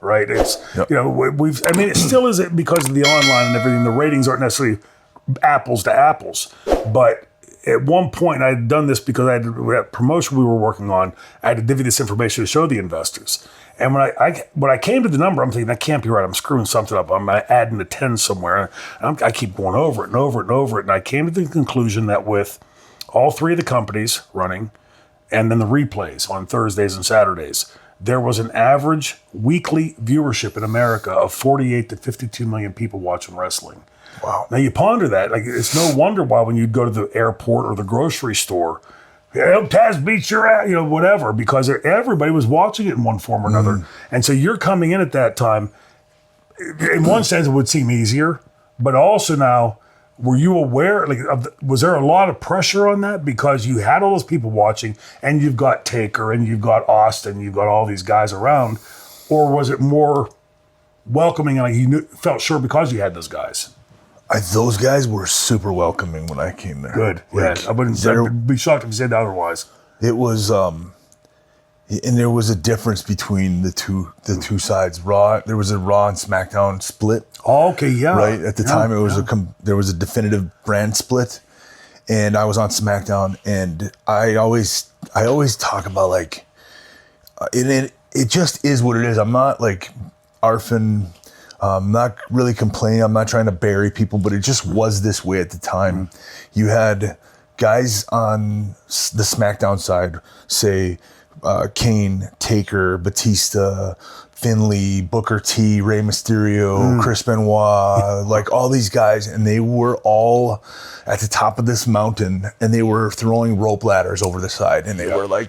right? It's, it still is because of the online and everything. The ratings aren't necessarily apples to apples. But at one point, I had done this because I had that promotion we were working on. I had to divvy this information to show the investors. And when I came to the number, I'm thinking, that can't be right. I'm screwing something up. I'm adding a 10 somewhere. I keep going over it and over it and over it. And I came to the conclusion that with all three of the companies running, and then the replays on Thursdays and Saturdays, there was an average weekly viewership in America of 48 to 52 million people watching wrestling. Wow. Now you ponder that. Like, it's no wonder why when you'd go to the airport or the grocery store, Taz beats your ass, whatever, because everybody was watching it in one form or another. And so you're coming in at that time. In one sense, it would seem easier, but also now, were you aware, was there a lot of pressure on that? Because you had all those people watching, and you've got Taker, and you've got Austin, you've got all these guys around, or was it more welcoming and you felt sure because you had those guys? Those guys were super welcoming when I came there. Good. I wouldn't be shocked if you said otherwise. It was, and there was a difference between the two sides. Raw, there was a Raw and SmackDown split. Oh, okay, yeah. Right at the time, it was there was a definitive brand split, and I was on SmackDown, and I always talk about it just is what it is. I'm not arfing. I'm not really complaining. I'm not trying to bury people, but it just was this way at the time. You had guys on the SmackDown side, say Kane, Taker, Batista, Finley, Booker T, Rey Mysterio, Chris Benoit, all these guys, and they were all at the top of this mountain, and they were throwing rope ladders over the side, and they were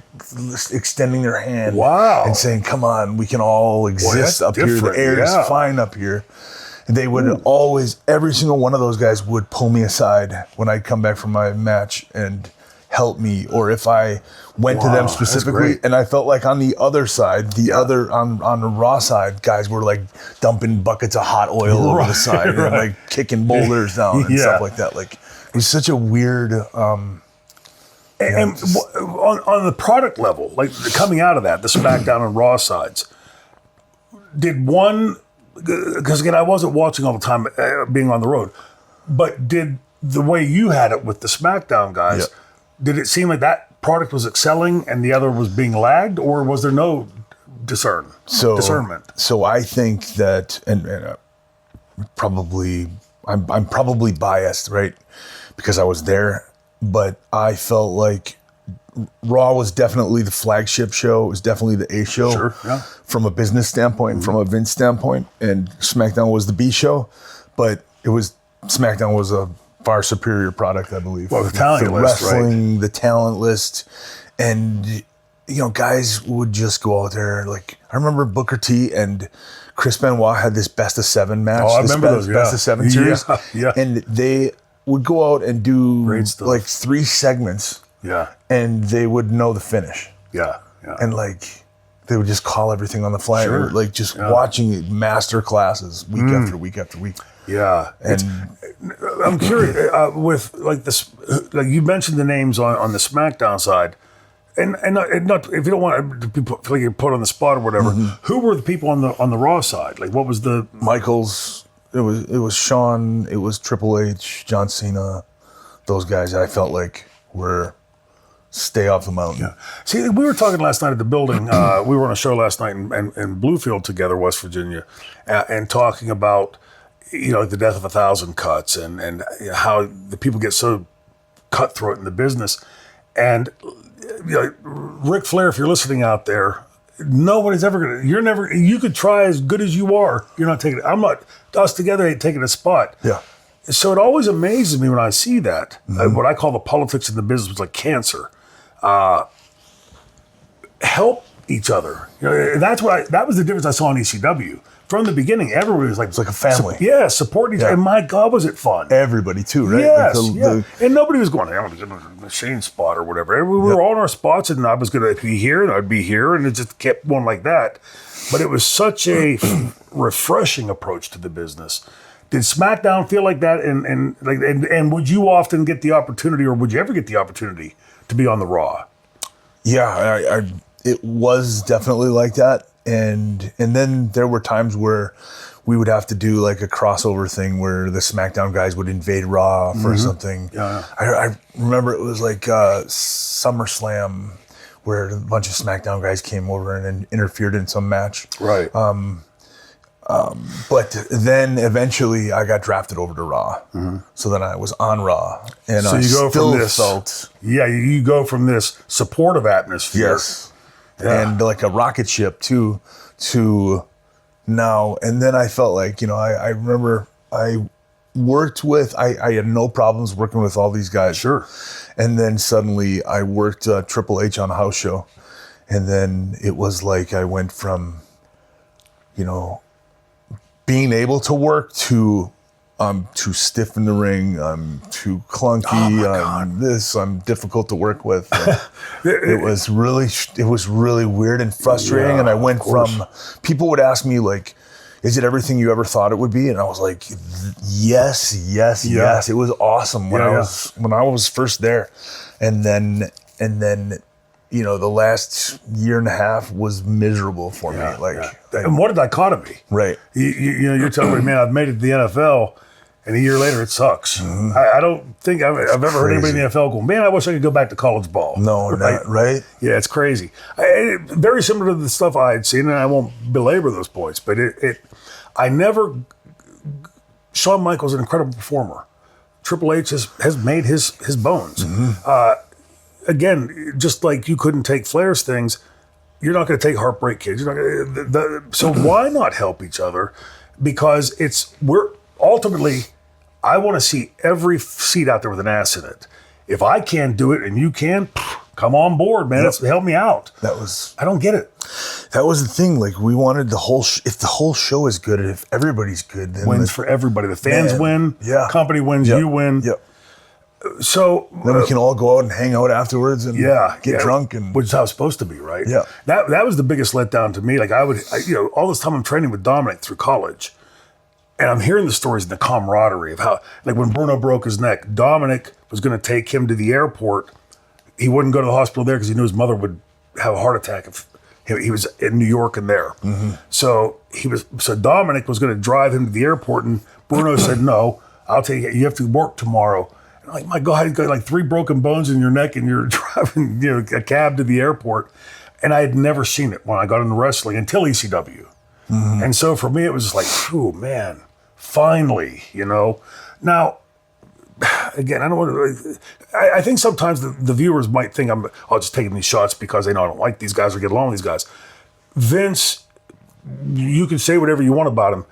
extending their hand and saying, come on, we can all exist up here. The air is fine up here. And they would always, every single one of those guys would pull me aside when I'd come back from my match and help me, or if I went to them specifically, and I felt like on the other side, on the Raw side, guys were dumping buckets of hot oil over the side and kicking boulders down and stuff like that. It was such a weird. And on the product level, coming out of that, the SmackDown and Raw sides, did one? Because again, I wasn't watching all the time, being on the road, but did the way you had it with the SmackDown guys? Yeah. Did it seem like that product was excelling and the other was being lagged, or was there no discernment? So I think that, and probably, I'm probably biased, right? Because I was there, but I felt like Raw was definitely the flagship show. It was definitely the A show from a business standpoint, from a Vince standpoint, and SmackDown was the B show. But SmackDown was a far superior product, I believe. Well, the talent list, wrestling, the talent list, and guys would just go out there. I remember Booker T and Chris Benoit had this best of 7 match. Oh, I remember those. Best of 7 series. Yeah. And they would go out and do 3 segments. Yeah. And they would know the finish. Yeah. And they would just call everything on the fly. Sure. Watching master classes week after week after week. Yeah. And I'm curious with this, you mentioned the names on the SmackDown side, and not if you don't want to feel like you're put on the spot or whatever. Who were the people on the Raw side? What was the Michaels? It was Shawn. It was Triple H, John Cena. Those guys I felt were stay off the mountain. Yeah. See, we were talking last night at the building. We were on a show last night in Bluefield together, West Virginia, and talking about the death of 1,000 cuts and how the people get so cutthroat in the business. And Ric Flair, if you're listening out there, nobody's ever you could try as good as you are. You're not taking it. Us together ain't taking a spot. Yeah. So it always amazes me when I see that. What I call the politics in the business was like cancer. Help each other. That was the difference I saw in ECW. From the beginning, everybody was it's like a family. Supporting each other. And my God, was it fun. Everybody too, right? Yes, and nobody was going, I'm going to the Shane spot or whatever. We were all in our spots, and I was going to be here, and I'd be here, and it just kept going like that. But it was such a refreshing approach to the business. Did SmackDown feel like that? And would you often get the opportunity, or would you ever get the opportunity to be on the Raw? Yeah, it was definitely like that. and then there were times where we would have to do like a crossover thing where the SmackDown guys would invade Raw for something. Yeah. I remember it was like SummerSlam where a bunch of SmackDown guys came over and interfered in some match. Right. But then eventually I got drafted over to Raw. So then I was on Raw. And So I you go still from this, felt... yeah, you go from this supportive atmosphere. Yes. Yeah. And like a rocket ship to now. And then I felt like, I remember I worked with, I had no problems working with all these guys. Sure. And then suddenly I worked Triple H on a house show. And then it was like I went from, being able to work to I'm too stiff in the ring, I'm too clunky, I'm difficult to work with. It was really weird and frustrating. Yeah, and I went from, people would ask me like, is it everything you ever thought it would be? And I was like, yes. It was awesome when I was first there. And then the last year and a half was miserable for me. And what a dichotomy. Right. You're telling me, man, I've made it to the NFL, and a year later it sucks. I don't think I've ever heard anybody in the NFL go, man, I wish I could go back to college ball. No, right? Yeah, it's crazy. Very similar to the stuff I had seen, and I won't belabor those points, but Shawn Michaels is an incredible performer. Triple H has made his bones. Again, just like you couldn't take Flair's things, you're not going to take Heartbreak Kids. So why not help each other? Because ultimately, I want to see every seat out there with an ass in it. If I can't do it and you can, come on board, man. Help me out. I don't get it. That was the thing. Like, we wanted if the whole show is good and if everybody's good, then wins for everybody. The fans win. Yeah. Company wins. You win. Yep. So then we can all go out and hang out afterwards and get drunk, and which is how it's supposed to be, right? Yeah. That was the biggest letdown to me. Like all this time I'm training with Dominic through college, and I'm hearing the stories and the camaraderie of how, like, when Bruno broke his neck, Dominic was going to take him to the airport. He wouldn't go to the hospital there because he knew his mother would have a heart attack if he was in New York and there. So Dominic was going to drive him to the airport, and Bruno said, "No, I'll take it. You have to work tomorrow." Like, my God, you got like 3 broken bones in your neck and you're driving a cab to the airport. And I had never seen it when I got into wrestling until ECW. And so for me, it was just like, oh, man, finally, Now, again, I don't want to, I think sometimes the viewers might think I'm just taking these shots because they know I don't like these guys or get along with these guys. Vince, you can say whatever you want about him.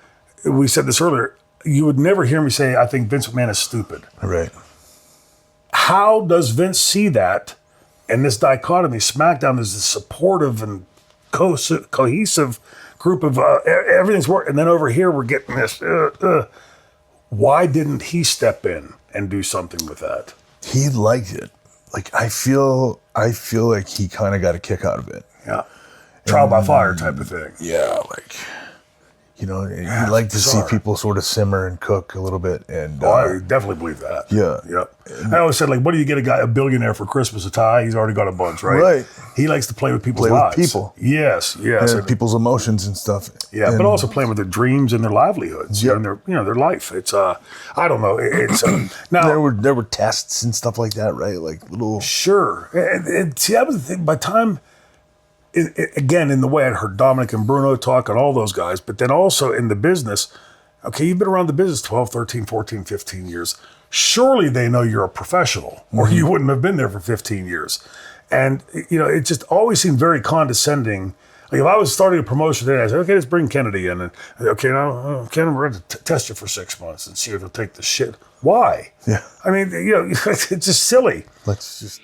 We said this earlier. You would never hear me say, I think Vince McMahon is stupid. Right. How does Vince see that? And this dichotomy, SmackDown is a supportive and cohesive group of everything's working. And then over here, we're getting this. Why didn't he step in and do something with that? He liked it. Like, I feel like he kind of got a kick out of it. Yeah. Trial by fire type of thing. Yeah, like, he liked to see people sort of simmer and cook a little bit. And I definitely believe that. Yeah. Yep. I always said, like, what do you get a billionaire for Christmas? A tie? He's already got a bunch, right? Right. He likes to play with people's lives. With people. Yes. And people's emotions and stuff. Yeah, but also playing with their dreams and their lives and their life. It's I don't know. It's now there were tests and stuff like that, right? Like little. Sure. And see, that was the thing. By the time. Again, in the way I'd heard Dominic and Bruno talk and all those guys, but then also in the business, okay, you've been around the business 12, 13, 14, 15 years. Surely they know you're a professional or you wouldn't have been there for 15 years. And, it just always seemed very condescending. Like, if I was starting a promotion today, I'd say, okay, let's bring Kennedy in. And, okay, now, Ken, we're going to test you for 6 months and see if he'll take the shit. Why? Yeah. I mean, it's just silly. Let's just...